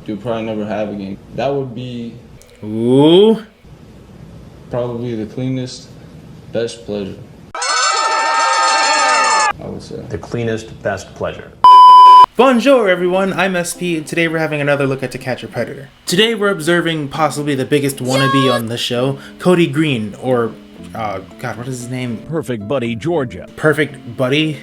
you'll probably never have again. That would be Ooh. probably the cleanest, best pleasure, I would say. The cleanest, best pleasure. Bonjour everyone, I'm SP, and today we're having another look at To Catch a Predator. Today we're observing possibly the biggest wannabe on the show, Cody Green, or, God, what is his name? Perfect Buddy Georgia. Perfect Buddy?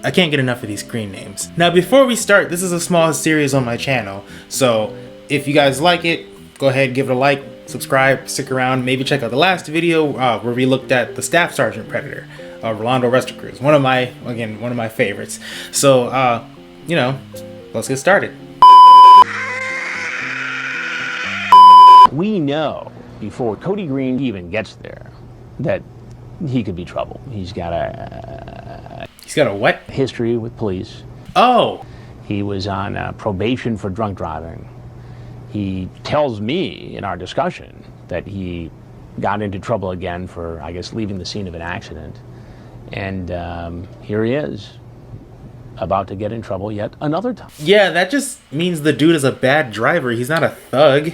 I can't get enough of these screen names. Now before we start, this is a small series on my channel, so if you guys like it, go ahead, give it a like, subscribe, stick around, maybe check out the last video where we looked at the Staff Sergeant Predator, Rolando Rescue. One of my favorites. So, you know, let's get started. We know before Cody Green even gets there that he could be trouble. He's got a what? history with police. Oh! He was on probation for drunk driving. He tells me in our discussion that he got into trouble again for, I guess, leaving the scene of an accident. And here he is, about to get in trouble yet another time. Yeah, that just means the dude is a bad driver. He's not a thug.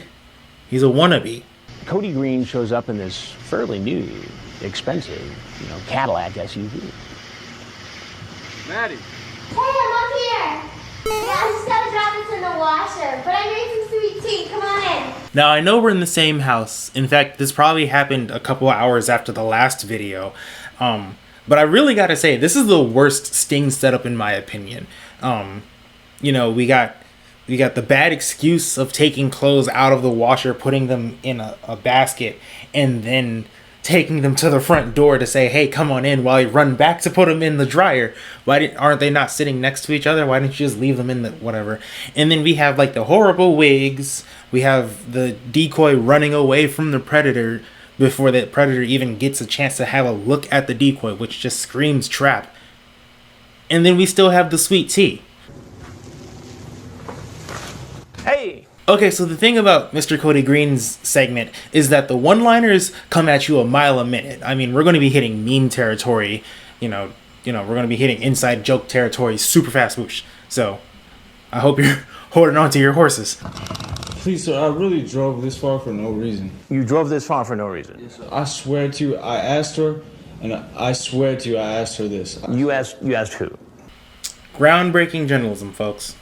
He's a wannabe. Cody Green shows up in this fairly new, expensive, Cadillac SUV. Maddie. Hey, I'm up here. Yeah, I just gotta drop this in the washer, but I made some sweet tea. Come on in. Now, I know we're in the same house. In fact, this probably happened a couple hours after the last video. But I really gotta say, this is the worst sting setup in my opinion. You know, we got the bad excuse of taking clothes out of the washer, putting them in a basket, and then taking them to the front door to say, hey, come on in, while you run back to put them in the dryer. Aren't they not sitting next to each other? Why didn't you just leave them in the whatever? And then we have like the horrible wigs. We have the decoy running away from the predator before the predator even gets a chance to have a look at the decoy, which just screams trap. And then we still have the sweet tea. Hey! Okay, so the thing about Mr. Cody Green's segment is that the one-liners come at you a mile a minute. I mean, we're going to be hitting meme territory, we're going to be hitting inside joke territory super fast whoosh. So, I hope you're holding on to your horses. Please, sir, I really drove this far for no reason. You drove this far for no reason. Yes, sir. I swear to you, I asked her, and I swear to you, I asked her this. You asked who? Groundbreaking journalism, folks.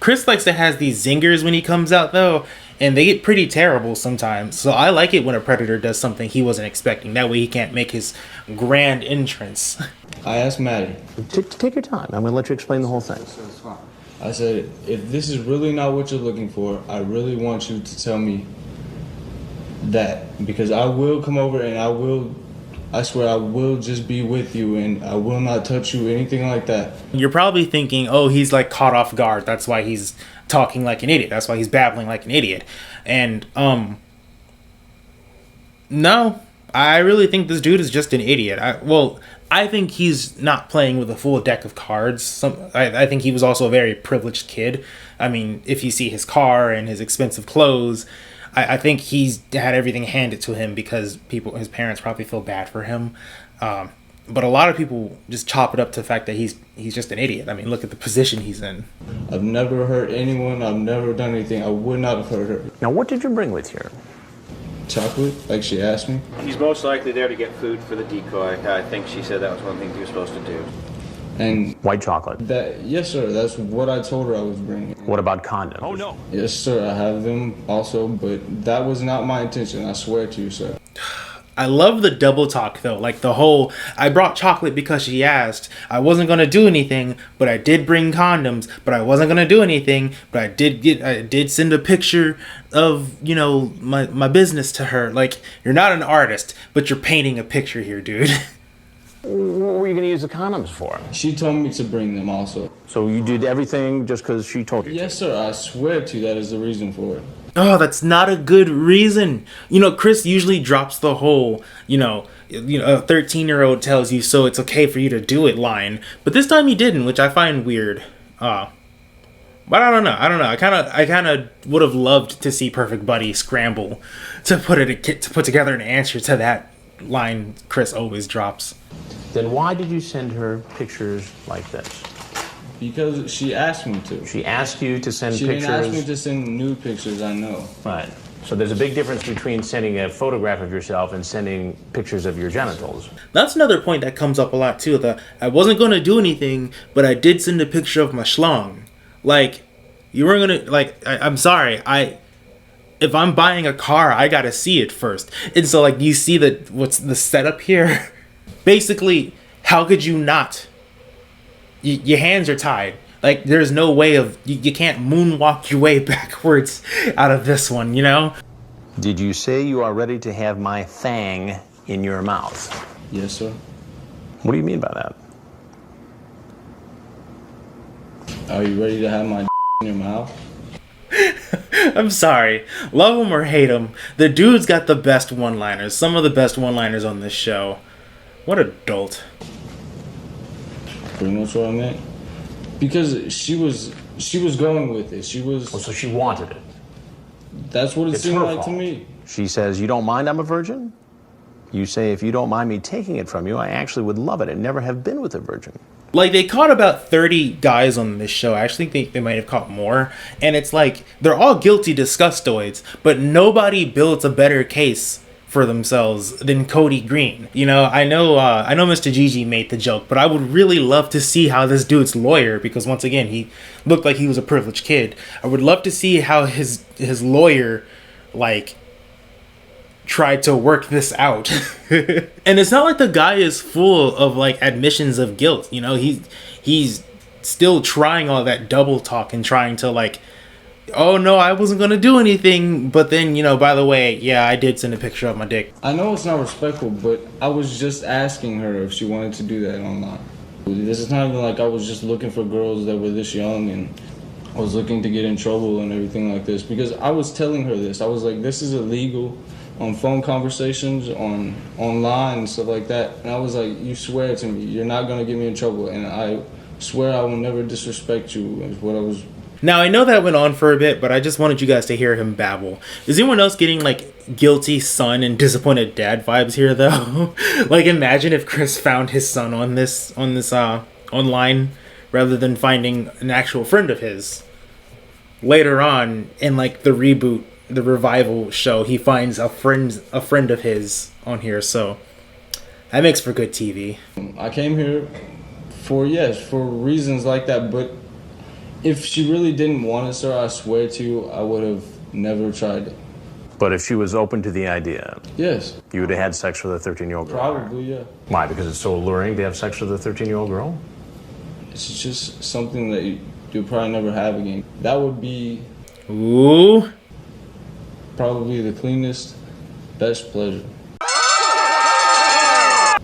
Chris likes to have these zingers when he comes out, though, and they get pretty terrible sometimes. So I like it when a predator does something he wasn't expecting. That way he can't make his grand entrance. I asked Maddie. Take your time. I'm going to let you explain the whole thing. I said, if this is really not what you're looking for, I really want you to tell me that. Because I will come over and I swear I will just be with you and I will not touch you, anything like that. You're probably thinking, oh, he's like caught off guard. That's why he's talking like an idiot. That's why he's babbling like an idiot. And, no, I really think this dude is just an idiot. I think he's not playing with a full deck of cards. I think he was also a very privileged kid. I mean, if you see his car and his expensive clothes, I think he's had everything handed to him because his parents probably feel bad for him. But a lot of people just chop it up to the fact that he's just an idiot. I mean, look at the position he's in. I've never hurt anyone. I've never done anything. I would not have hurt her. Now, what did you bring with you? Chocolate, like she asked me. He's most likely there to get food for the decoy. I think she said that was one thing he was supposed to do. And white chocolate. Yes, sir. That's what I told her I was bringing. What about condoms? Oh, no. Yes, sir. I have them also, but that was not my intention. I swear to you, sir. I love the double talk though, like the whole, I brought chocolate because she asked. I wasn't going to do anything, but I did bring condoms, but I wasn't going to do anything, but I did send a picture of, my business to her. Like, you're not an artist, but you're painting a picture here, dude. What were you going to use the condoms for? She told me to bring them also. So you did everything just because she told you? Yes, sir. I swear to you, that is the reason for it. Oh, that's not a good reason. Chris usually drops the whole, a 13-year-old tells you so it's okay for you to do it line. But this time he didn't, which I find weird. But I don't know. I kind of would have loved to see Perfect Buddy scramble to put together an answer to that line Chris always drops. Then why did you send her pictures like this? Because she asked me to. She asked you to send She pictures. didn't ask me to send nude pictures, I know. Right. So there's a big difference between sending a photograph of yourself and sending pictures of your genitals. That's another point that comes up a lot too. That I wasn't going to do anything, but I did send a picture of my schlong. Like, you weren't going to, like, I'm sorry. If I'm buying a car, I got to see it first. And so, like, you see what's the setup here? Basically, how could you not? Your hands are tied. Like, there's no way of... You can't moonwalk your way backwards out of this one, you know? Did you say you are ready to have my fang in your mouth? Yes, sir. What do you mean by that? Are you ready to have my in your mouth? I'm sorry. Love him or hate him, the dude's got the best one-liners. Some of the best one-liners on this show. What a dolt. Pretty much what I meant. Because she was going with it. She was... Oh, so she wanted it. That's what it It's seemed her like to fault. me. She says, you don't mind I'm a virgin? You say, if you don't mind me taking it from you, I actually would love it and never have been with a virgin. Like, they caught about 30 guys on this show. I actually think they might have caught more. And it's like, they're all guilty disgustoids, but nobody builds a better case for themselves than Cody Green. You know, I know Mr. Gigi made the joke, but I would really love to see how this dude's lawyer, because once again, he looked like he was a privileged kid. I would love to see how his lawyer, like, tried to work this out. And it's not like the guy is full of, like, admissions of guilt. You know, he's still trying all that double talk and trying to, like, oh no, I wasn't gonna do anything, but then, you know, by the way, yeah, I did send a picture of my dick. I know it's not respectful, but I was just asking her if she wanted to do that online. This is not even like I was just looking for girls that were this young and I was looking to get in trouble and everything like this, because I was telling her this. I was like, this is illegal on phone conversations, online and stuff like that. And I was like, you swear to me, you're not gonna get me in trouble, and I swear I will never disrespect you, is what I was. Now, I know that went on for a bit, but I just wanted you guys to hear him babble. Is anyone else getting, like, guilty son and disappointed dad vibes here, though? Like, imagine if Chris found his son on this online, rather than finding an actual friend of his. Later on, in, like, the reboot, the revival show, he finds a friend of his on here, so that makes for good TV. I came here for reasons like that, but if she really didn't want it, sir, I swear to you, I would have never tried it. But if she was open to the idea, Yes. you would have had sex with a 13-year-old girl? Probably, yeah. Why? Because it's so alluring to have sex with a 13-year-old girl? It's just something that you'll probably never have again. That would be Ooh. probably the cleanest, best pleasure,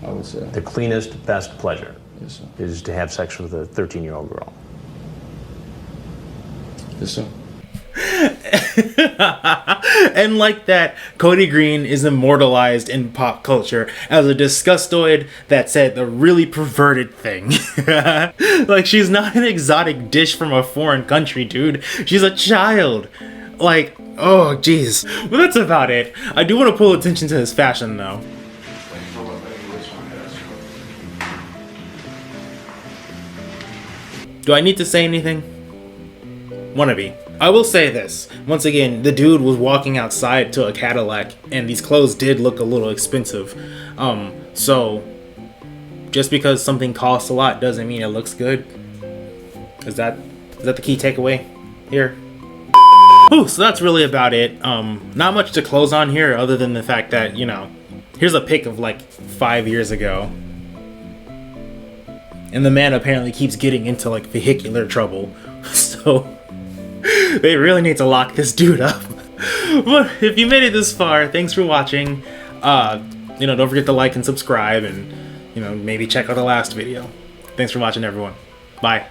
I would say. The cleanest, best pleasure Yes, sir. is to have sex with a 13-year-old girl. Yes, sir. And like that, Cody Green is immortalized in pop culture as a disgustoid that said the really perverted thing. Like, she's not an exotic dish from a foreign country, dude. She's a child. Like, oh, jeez. But that's about it. I do want to pull attention to his fashion, though. Do I need to say anything? Wannabe. I will say this. Once again, the dude was walking outside to a Cadillac, and these clothes did look a little expensive. So just because something costs a lot doesn't mean it looks good. Is that the key takeaway here? Ooh, so that's really about it. Not much to close on here other than the fact that, you know, here's a pic of like 5 years ago. And the man apparently keeps getting into like vehicular trouble. So they really need to lock this dude up. But if you made it this far, thanks for watching. You know, don't forget to like and subscribe, and, you know, maybe check out the last video. Thanks for watching, everyone. Bye.